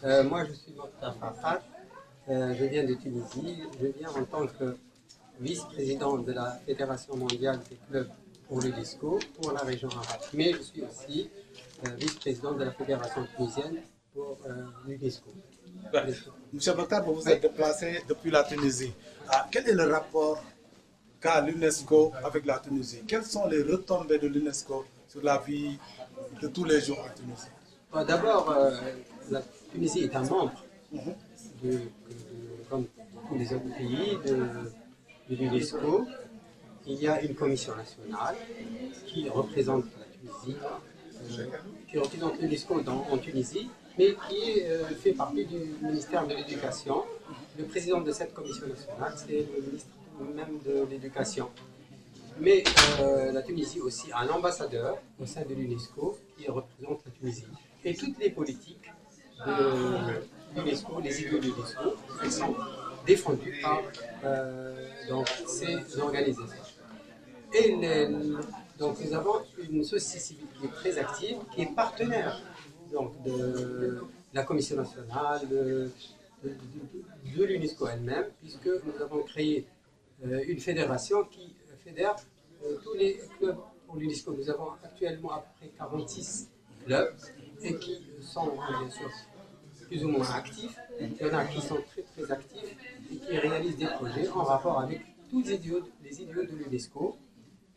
Moi, je suis Mokhtar Farhat, je viens de Tunisie, je viens en tant que vice-président de la Fédération mondiale des clubs pour l'UNESCO pour la région arabe. Mais je suis aussi vice-président de la Fédération tunisienne pour l'UNESCO. Monsieur Mokhtar, vous vous êtes déplacé depuis la Tunisie. Quel est le rapport qu'a l'UNESCO avec la Tunisie? Quelles sont les retombées de l'UNESCO sur la vie de tous les jours en Tunisie? D'abord, la Tunisie est un membre, comme tous les autres pays, de l'UNESCO. Il y a une commission nationale qui représente la Tunisie, qui représente l'UNESCO en Tunisie, mais qui fait partie du ministère de l'Éducation. Le président de cette commission nationale, c'est le ministre même de l'Éducation. Mais la Tunisie aussi a un ambassadeur au sein de l'UNESCO qui représente la Tunisie. Et toutes les politiques de l'UNESCO, les idées de l'UNESCO, elles sont défendues par donc, ces organisations. Et donc nous avons une société civile qui est très active, qui est partenaire donc, de la Commission nationale, de l'UNESCO elle-même, puisque nous avons créé une fédération qui fédère tous les clubs pour l'UNESCO. Nous avons actuellement à peu près 46 clubs et qui sont bien sûr plus ou moins actifs. Il y en a qui sont très très actifs et qui réalisent des projets en rapport avec tous les idéaux de l'UNESCO,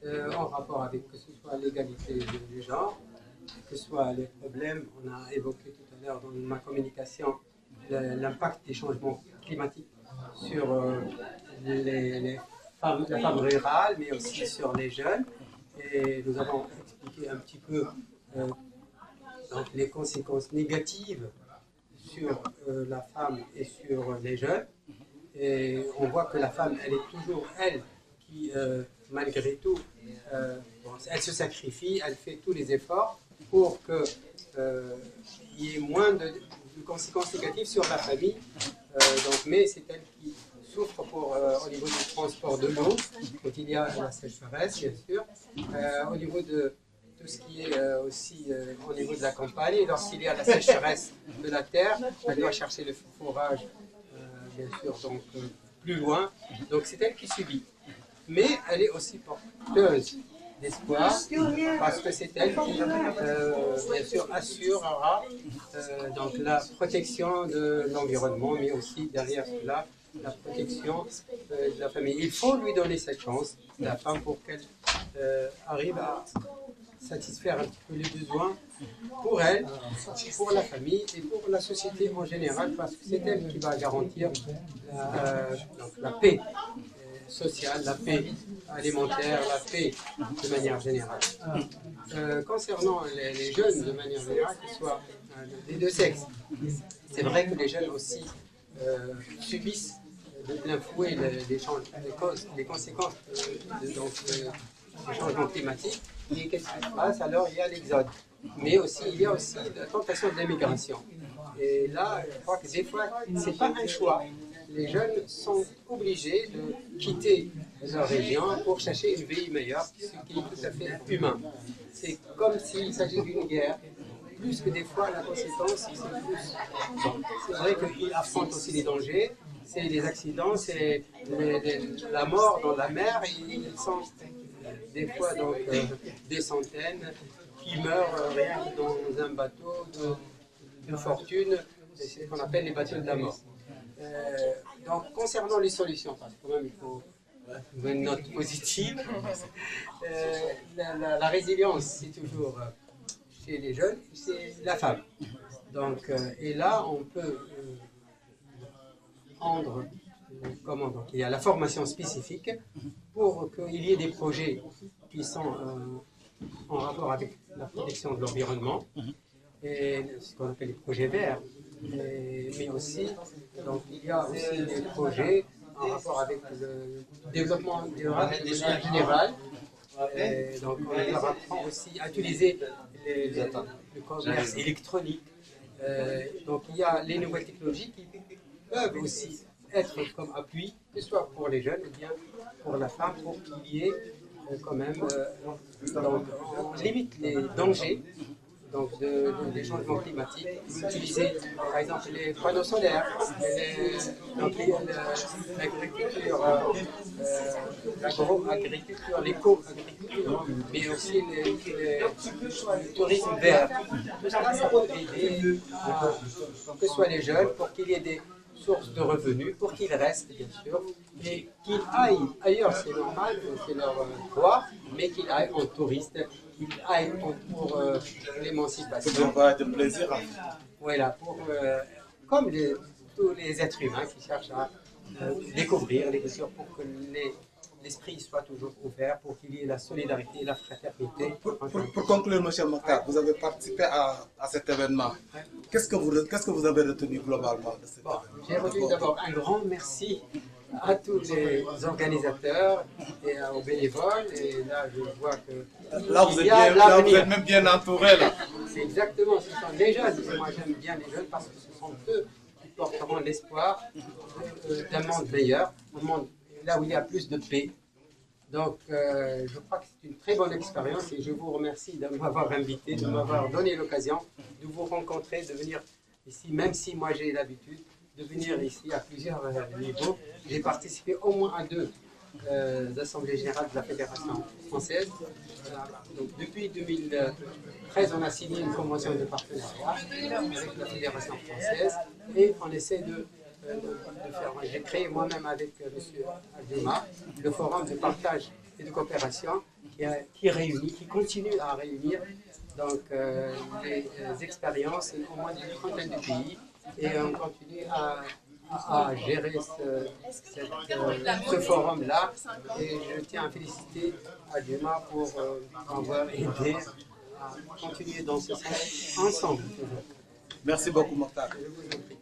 en rapport avec que ce soit l'égalité du genre, que ce soit les problèmes, on a évoqué tout à l'heure dans ma communication l'impact des changements climatiques sur la femme rurale, mais aussi sur les jeunes. Et nous avons expliqué un petit peu donc les conséquences négatives sur la femme et sur les jeunes. Et on voit que la femme, elle est toujours elle qui, malgré tout, elle se sacrifie, elle fait tous les efforts pour qu'il y ait moins de conséquences négatives sur la famille. Donc, mais c'est elle qui souffre au niveau du transport de l'eau, quand il y a la sécheresse, bien sûr, au niveau de tout ce qui est aussi au niveau de la campagne, lorsqu'il y a la sécheresse de la terre, elle doit chercher le fourrage, bien sûr, donc plus loin. Donc c'est elle qui subit. Mais elle est aussi porteuse d'espoir, parce que c'est elle qui, bien sûr, assurera donc la protection de l'environnement, mais aussi derrière cela, la protection de la famille. Il faut lui donner cette chance, la femme, pour qu'elle arrive à satisfaire un petit peu les besoins pour elle, pour la famille et pour la société en général, parce que c'est elle qui va garantir la paix sociale, la paix alimentaire, la paix de manière générale. Concernant les jeunes de manière générale, qu'ils soient des deux sexes, c'est vrai que les jeunes aussi subissent de plein fouet les conséquences des changements climatiques. Et qu'est-ce qui se passe? Alors il y a l'exode. Mais aussi, il y a aussi la tentation de l'immigration. Et là, je crois que des fois, ce n'est pas un choix. Les jeunes sont obligés de quitter leur région pour chercher une vie meilleure, ce qui est tout à fait humain. C'est comme s'il s'agit d'une guerre. Plus que des fois, la conséquence, c'est plus. C'est vrai qu'ils affrontent aussi les dangers, c'est les accidents, c'est la mort dans la mer. Ils sont des fois donc, des centaines qui meurent rien que dans un bateau de fortune, c'est ce qu'on appelle les bateaux de la mort. Donc, concernant les solutions, parce que quand même il faut une note positive, la résilience, c'est toujours chez les jeunes, c'est la femme. Donc, et là, on peut prendre, donc, il y a la formation spécifique pour qu'il y ait des projets qui sont en rapport avec la protection de l'environnement, et ce qu'on appelle les projets verts. Mais aussi, donc, il y a aussi des projets en rapport avec le développement durable de manière générale. Donc, on leur apprend aussi à utiliser le commerce électronique. Donc, il y a les nouvelles technologies qui peuvent aussi être comme appui, que ce soit pour les jeunes ou bien pour la femme, pour qu'il y ait quand même, donc, on limite les dangers donc des changements climatiques, utiliser par exemple les panneaux solaires, l'agriculture, l'agro-agriculture, l'éco-agriculture, mais aussi le tourisme vert. Tout ça, ça peut aider que ce soit les jeunes pour qu'il y ait des sources de revenus, pour qu'ils restent bien sûr, et qu'ils aillent ailleurs, c'est normal, c'est leur droit, mais qu'ils aillent en touriste, qu'ils aillent pour l'émancipation. Pour avoir de plaisir. Voilà, comme tous les êtres humains qui cherchent à découvrir les cultures pour que l'esprit soit toujours ouvert, pour qu'il y ait la solidarité et la fraternité. Pour conclure, M. Mokhtar, vous avez participé à cet événement. Qu'est-ce que vous avez retenu globalement de cet événement? J'ai retenu d'abord un grand merci à tous les organisateurs et aux bénévoles. Et là, je vois que là, vous êtes même bien entouré. Là. C'est exactement, ce sont les jeunes. Moi, j'aime bien les jeunes parce que ce sont eux qui porteront l'espoir d'un monde meilleur, un monde là où il y a plus de paix. Donc, je crois que c'est une très bonne expérience et je vous remercie de m'avoir invité, de m'avoir donné l'occasion de vous rencontrer, de venir ici, même si moi j'ai l'habitude de venir ici à plusieurs niveaux. J'ai participé au moins à 2 assemblées générales de la Fédération française. Donc, depuis 2013, on a signé une convention de partenariat avec la Fédération française et on essaie de faire. J'ai créé moi-même avec M. Adjouma le forum de partage et de coopération qui continue à réunir donc, les expériences au moins d'une trentaine de pays et on continue à gérer ce forum-là et je tiens à féliciter Adjouma pour avoir aidé à continuer dans ce sens ensemble. Merci beaucoup, Mokhtar. Je vous en prie.